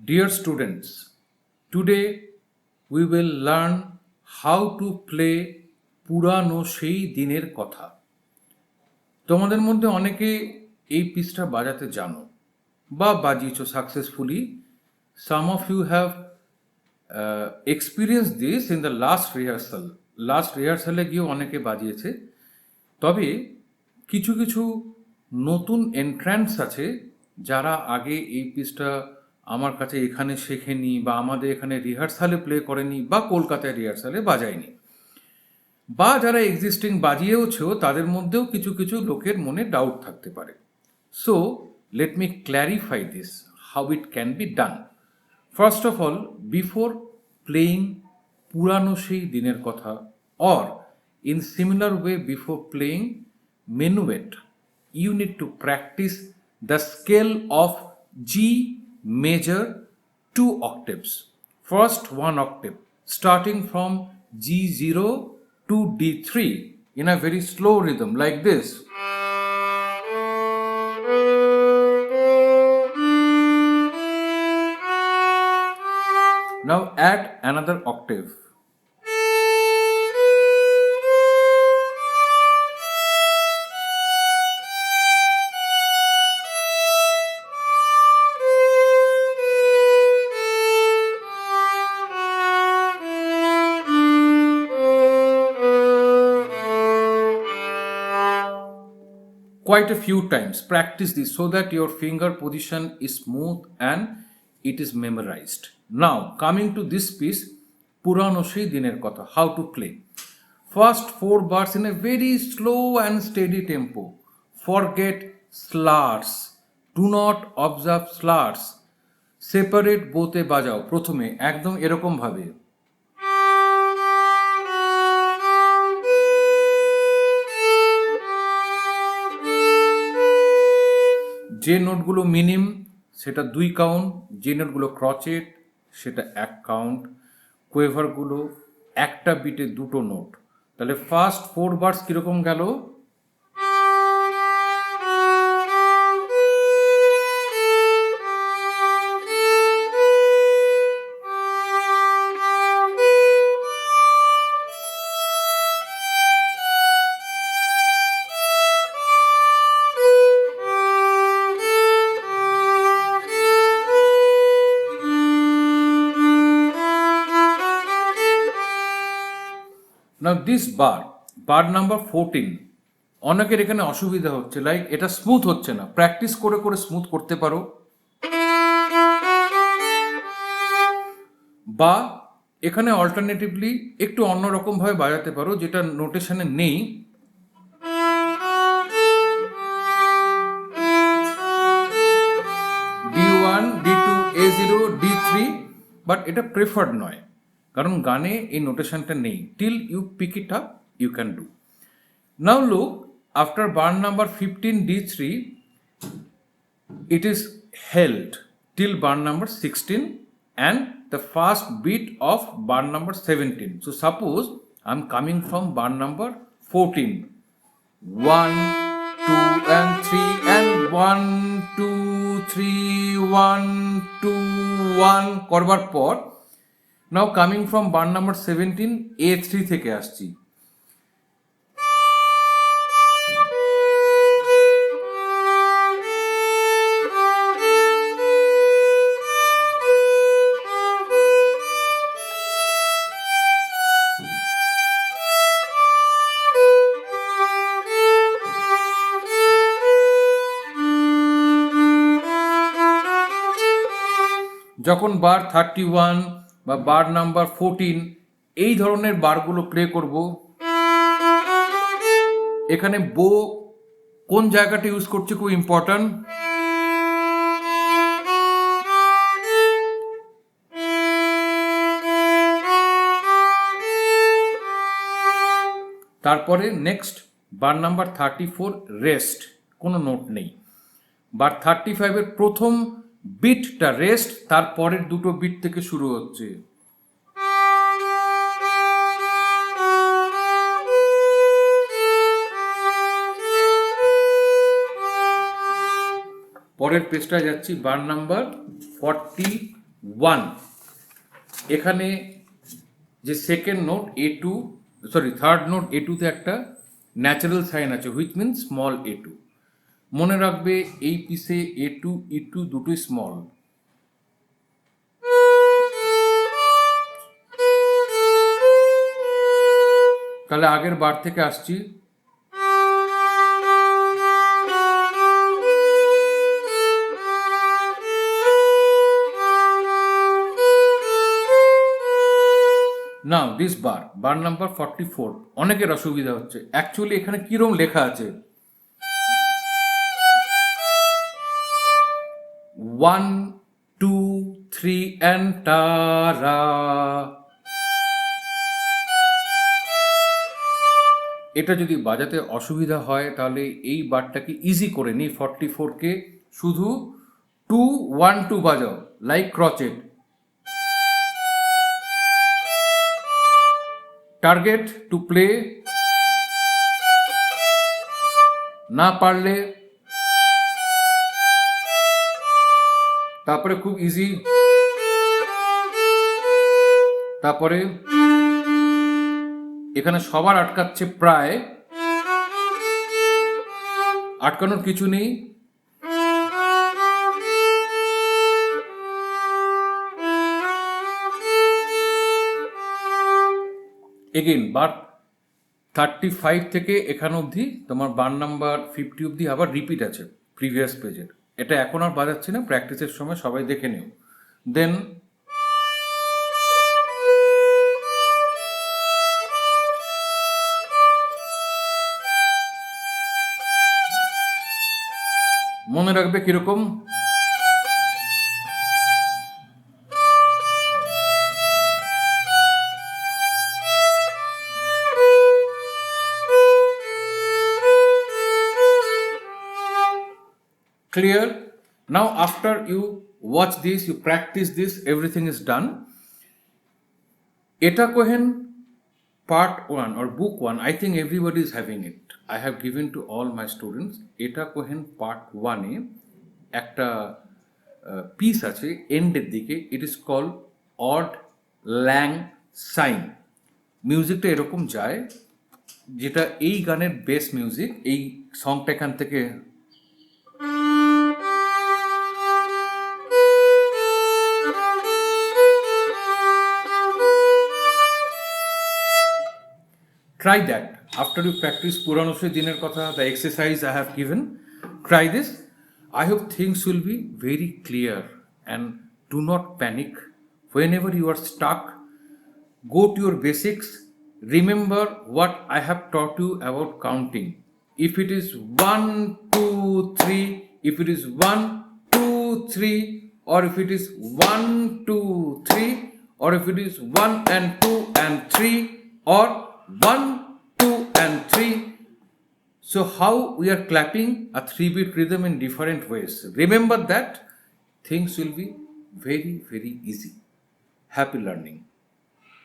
Dear students, today we will learn how to play পুরানো সেই দিনের কথা। তোমাদের মধ্যে অনেকে এই পিসটা বাজাতে জানো বা বাজিয়েছো successfully. Some of you have experienced this in the last rehearsal. Last রিহার্সালে গিয়েও অনেকে বাজিয়েছে। তবে কিছু কিছু নতুন এন্ট্রান্স আছে যারা আগে এই পিসটা আমার কাছে এখানে শেখেনি বা আমাদের এখানে রিহার্সালে প্লে করেনি বা কলকাতায় রিহার্সালে বাজায়নি, বা যারা এক্সিস্টিং বাজিয়েওছেও তাদের মধ্যেও কিছু কিছু লোকের মনে ডাউট থাকতে পারে। So let me clarify this how it can be done. First of all, before playing পুরানো সেই দিনের কথা, or in similar way before playing minuet, you need to practice the scale of G major 2 octaves. First 1 octave starting from G0 to D3 in a very slow rhythm like this. Now add another octave. Quite a few times. Practice this so that your finger position is smooth and it is memorized. Now, coming to this piece, Purano Shri Diner Kotha, how to play. First 4 bars in a very slow and steady tempo. Forget slurs. Do not observe slurs. Separate both e bajao. Prothome, ekdom erokom bhabe. যে নোটগুলো minim সেটা 2 count, যে নোটগুলো crochet সেটা 1 count, কোয়েভারগুলো একটা বিটে 2টো note. তাহলে first 4 burst কীরকম গেল? Now this bar number 14, অনেকের এখানে অসুবিধা হচ্ছে, লাইক এটা স্মুথ হচ্ছে না। প্র্যাকটিস করে করে স্মুথ করতে পারো, বা এখানে অল্টারনেটিভলি একটু অন্যরকম ভাবে বাজাতে পারো যেটা নোটেশনে নেই। D1, D2, A0, D3, but এটা প্রেফার্ড নয় কারণ গানে এই নোটেশনটা নেই। Till you pick it up you can do. Now look, after bar number 15 D3 it is held till bar number 16 and the first beat of bar number 17. So suppose I'm coming from bar number 14, 1 2 and 3 and 1 2 3 1 2 1 করবার পর now coming from bar number 17 A3 থেকে আসছি। যখন বার 31 বা বার number 14 এই ধরনের বারগুলো play করব, এখানে বো কোন জায়গাটা ইউজ করছে খুব ইম্পর্ট্যান্ট। তারপরে নেক্সট বার নাম্বার 34 রেস্ট, কোনো নোট নেই। বার 35 এর প্রথম বিটটা রেস্ট, তারপরের 2টো বিট থেকে শুরু হচ্ছে। পরের পেজটায় যাচ্ছি, বার নাম্বার 41। ওয়ান, এখানে যে সেকেন্ড নোট থার্ড নোট A2-তে একটা ন্যাচারাল সাইন আছে, হুইচ মিনস স্মল A2। মনে রাখবে এই পিসে A2 E2 দুটোই স্মল। তাহলে আগের বার থেকে আসছি। নাও দিস বার নাম্বার 44, অনেকের অসুবিধা হচ্ছে। অ্যাকচুয়ালি এখানে কিরম লেখা আছে, 1 2 3 and তারা। এটা যদি বাজাতে অসুবিধা হয় তাহলে এই বারটাকে ইজি করে নি, 44-কে শুধু 2 1 2 বাজাও, like crochet. Target to play, না পারলে তারপরে খুব ইজি, তারপরে এখানে সবার আটকাচ্ছে প্রায়, আটকানোর কিছু নেই। এগেইন বার 35 থেকে এখানে অবধি তোমার বার নাম্বার 50 অবধি আবার রিপিট আছে প্রিভিয়াস পেজের। এটা এখন আর বাজাচ্ছি না, প্র্যাকটিসের সময় সবাই দেখে নিও। দেন মনে রাখবে কিরকম, clear? Now after you watch this, you practice this, everything is done. Eta Cohen part 1 or book 1, I think everybody is having it. I have given to all my students. Eta Cohen part 1 এ একটা piece আছে এন্ডের দিকে, it is called odd lang syne। মিউজিকটা এরকম যায়, যেটা এই গানের base music. এই সংটা এখান থেকে try that after you practice Purano se diner kotha, the exercise I have given. Try this. I hope things will be very clear, and do not panic. Whenever you are stuck, go to your basics. Remember what I have taught you about counting. If it is 1 2 3, if it is 1 2 3, or if it is 1 2 3, or if it is 1 and 2 and 3, or 1 2 and 3. So how we are clapping a 3-beat rhythm in different ways. Remember that, things will be very, very easy. Happy learning.